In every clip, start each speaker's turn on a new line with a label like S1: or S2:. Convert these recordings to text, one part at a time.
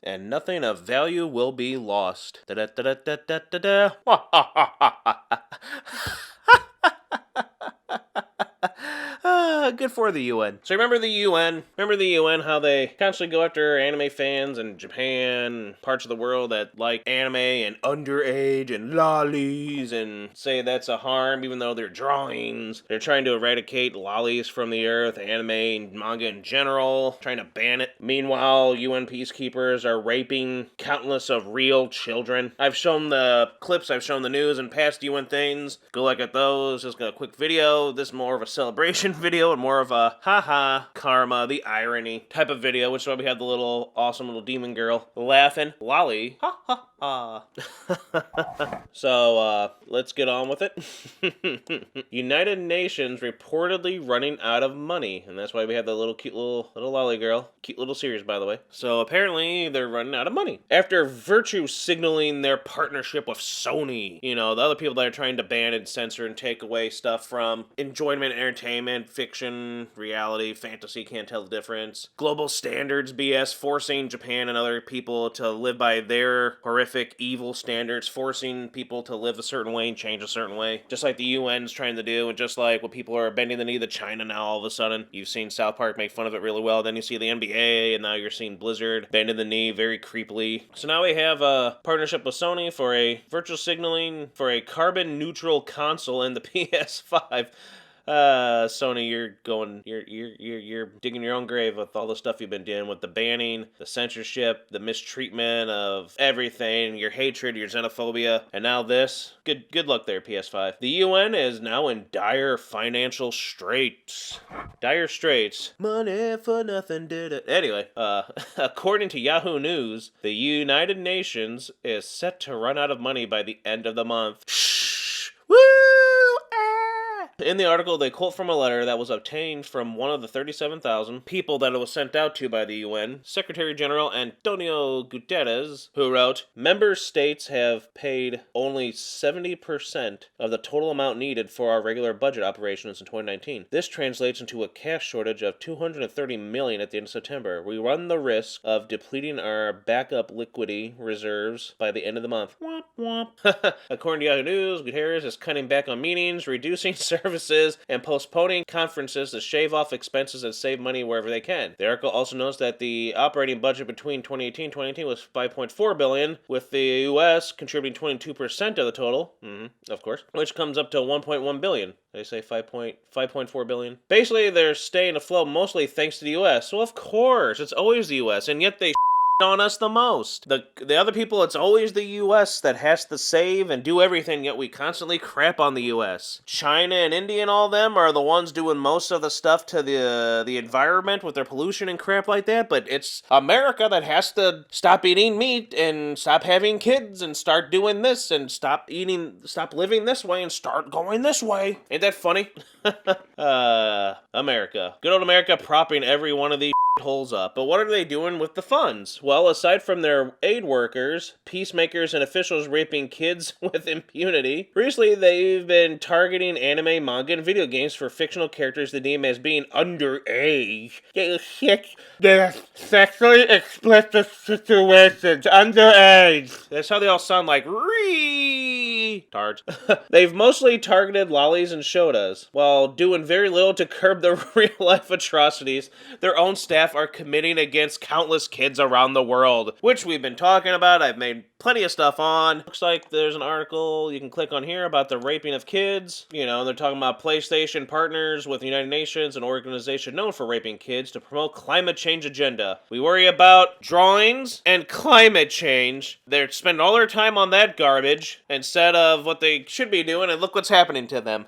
S1: and nothing of value will be lost. Da-da-da-da-da-da-da. Good for the UN. So remember the UN? Remember the UN, how they constantly go after anime fans in Japan, parts of the world that like anime and underage and lollies and say that's a harm even though they're drawings. They're trying to eradicate lollies from the earth, anime and manga in general, trying to ban it. Meanwhile, UN peacekeepers are raping countless of real children. I've shown the clips, I've shown the news and past UN things. Go look at those. Just got a quick video. This is more of a celebration video and more of a haha, karma, the irony type of video, which is why we have the little awesome little demon girl laughing. Lolly. Ha ha ha. So, let's get on with it. United Nations reportedly running out of money, and that's why we have the little cute little lolly girl. Cute little series, by the way. So apparently they're running out of money. After virtue signaling their partnership with Sony, you know, the other people that are trying to ban and censor and take away stuff from enjoyment, entertainment, fiction, reality, fantasy, can't tell the difference. Global standards BS, forcing Japan and other people to live by their horrific, evil standards, forcing people to live a certain way and change a certain way. Just like the UN's trying to do, and just like what people are bending the knee to China now all of a sudden. You've seen South Park make fun of it really well. Then you see the NBA, and now you're seeing Blizzard bending the knee very creepily. So now we have a partnership with Sony for a virtual signaling for a carbon-neutral console in the PS5. Sony, you're digging your own grave with all the stuff you've been doing with the banning, the censorship, the mistreatment of everything, your hatred, your xenophobia, and now this. Good luck there, PS5. The UN is now in dire financial straits. Dire straits. Money for nothing did it. Anyway, according to Yahoo News, the United Nations is set to run out of money by the end of the month. Shh! Woo! In the article, they quote from a letter that was obtained from one of the 37,000 people that it was sent out to by the UN, Secretary General Antonio Guterres, who wrote, "Member states have paid only 70% of the total amount needed for our regular budget operations in 2019. This translates into a cash shortage of $230 million at the end of September. We run the risk of depleting our backup liquidity reserves by the end of the month." Womp womp. According to Yahoo News, Guterres is cutting back on meetings, reducing services, and postponing conferences to shave off expenses and save money wherever they can. The article also notes that the operating budget between 2018 and 2019 was $5.4 billion, with the U.S. contributing 22% of the total, of course, which comes up to $1.1 billion. They say 5.4 billion. Basically, they're staying afloat mostly thanks to the U.S. So of course, it's always the U.S., and yet they on us the most. The other people, it's always the U.S. that has to save and do everything, yet we constantly crap on the U.S. China and India and all them are the ones doing most of the stuff to the environment with their pollution and crap like that, but it's America that has to stop eating meat and stop having kids and start doing this and stop living this way and start going this way. Ain't that funny? America. Good old America propping every one of these holes up. But what are they doing with the funds? Well, aside from their aid workers, peacemakers, and officials raping kids with impunity, recently they've been targeting anime, manga, and video games for fictional characters they deem as being underage. They're sexually explicit situations, underage. That's how they all sound like retards. They've mostly targeted lollies and shotas, while doing very little to curb the real-life atrocities their own staff are committing against countless kids around the world, which we've been talking about. I've made plenty of stuff on. Looks like there's an article you can click on here about the raping of kids. You know, they're talking about PlayStation partners with the United Nations, an organization known for raping kids, to promote climate change agenda. We worry about drawings and climate change. They're spending all their time on that garbage instead of what they should be doing, and look what's happening to them.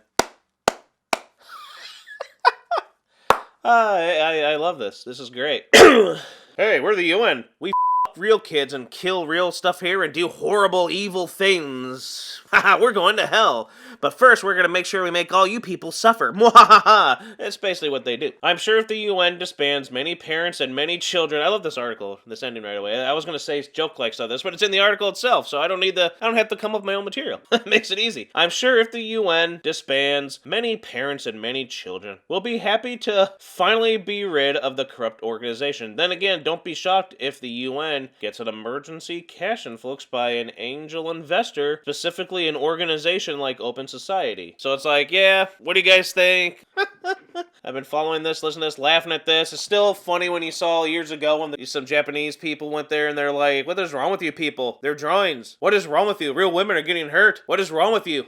S1: I love this. This is great. Hey, we're the UN. We real kids and kill real stuff here and do horrible, evil things. Haha, we're going to hell. But first, we're going to make sure we make all you people suffer. Mwahaha! That's basically what they do. I'm sure if the UN disbands many parents and many children... I love this article, this ending right away. I was going to say joke like stuff this, but it's in the article itself, so I don't have to come up with my own material. It makes it easy. I'm sure if the UN disbands many parents and many children, we'll be happy to finally be rid of the corrupt organization. Then again, don't be shocked if the UN Japan gets an emergency cash influx by an angel investor, specifically an organization like Open Society. So it's like, yeah, what do you guys think? I've been following this, listening to this, laughing at this. It's still funny when you saw years ago when some Japanese people went there and they're like, what is wrong with you people? They're drawings. What is wrong with you? Real women are getting hurt. What is wrong with you?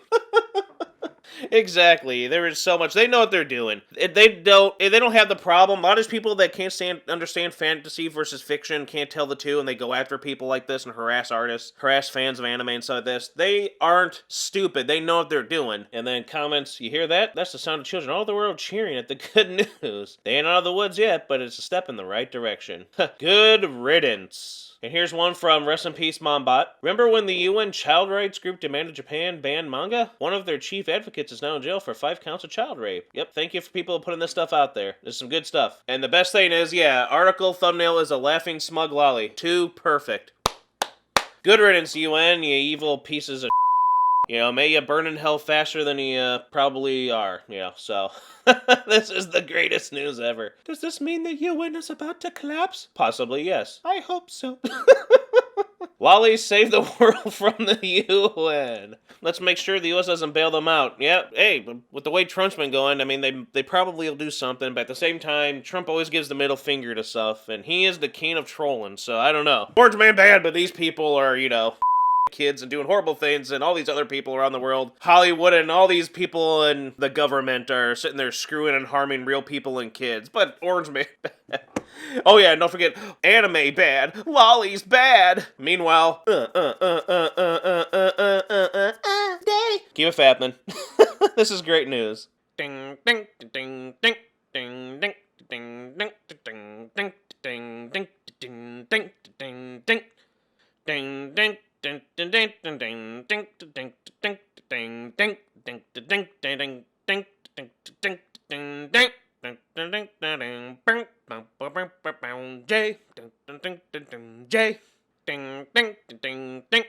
S1: Exactly. There is so much. They know what they're doing. They don't have the problem. A lot of people that can't understand fantasy versus fiction can't tell the two, and they go after people like this and harass artists, harass fans of anime and stuff like this. They aren't stupid. They know what they're doing. And then comments, you hear that? That's the sound of children all over the world cheering at the good news. They ain't out of the woods yet, but it's a step in the right direction. Good riddance. And here's one from Rest in Peace Mombot. Remember when the UN child rights group demanded Japan ban manga? One of their chief advocates is now in jail for 5 counts of child rape. Yep, thank you for people putting this stuff out there. There's some good stuff. And the best thing is, yeah, article thumbnail is a laughing smug lolly. Too perfect. Good riddance, UN, you evil pieces of may you burn in hell faster than you probably are. So this is the greatest news ever. Does this mean the UN is about to collapse? Possibly, yes. I hope so. Lollies save the world from the UN. Let's make sure the US doesn't bail them out. Yeah, hey, with the way Trump's been going, I mean, they probably will do something, but at the same time, Trump always gives the middle finger to stuff, and he is the king of trolling, so I don't know. Orange Man bad, but these people are, kids and doing horrible things, and all these other people around the world, Hollywood and all these people in the government are sitting there screwing and harming real people and kids. But Orange Man bad. Oh yeah, and don't forget, anime bad, lollies bad. Meanwhile, Daddy, keep it fappening. This is great news. Ding ding ding ding ding ding ding ding ding ding ding ding ding ding ding ding ding ding. Ding ding ding ding ding ding ding ding ding ding ding ding ding ding ding ding ding ding. J ding ding ding ding J ding ding ding ding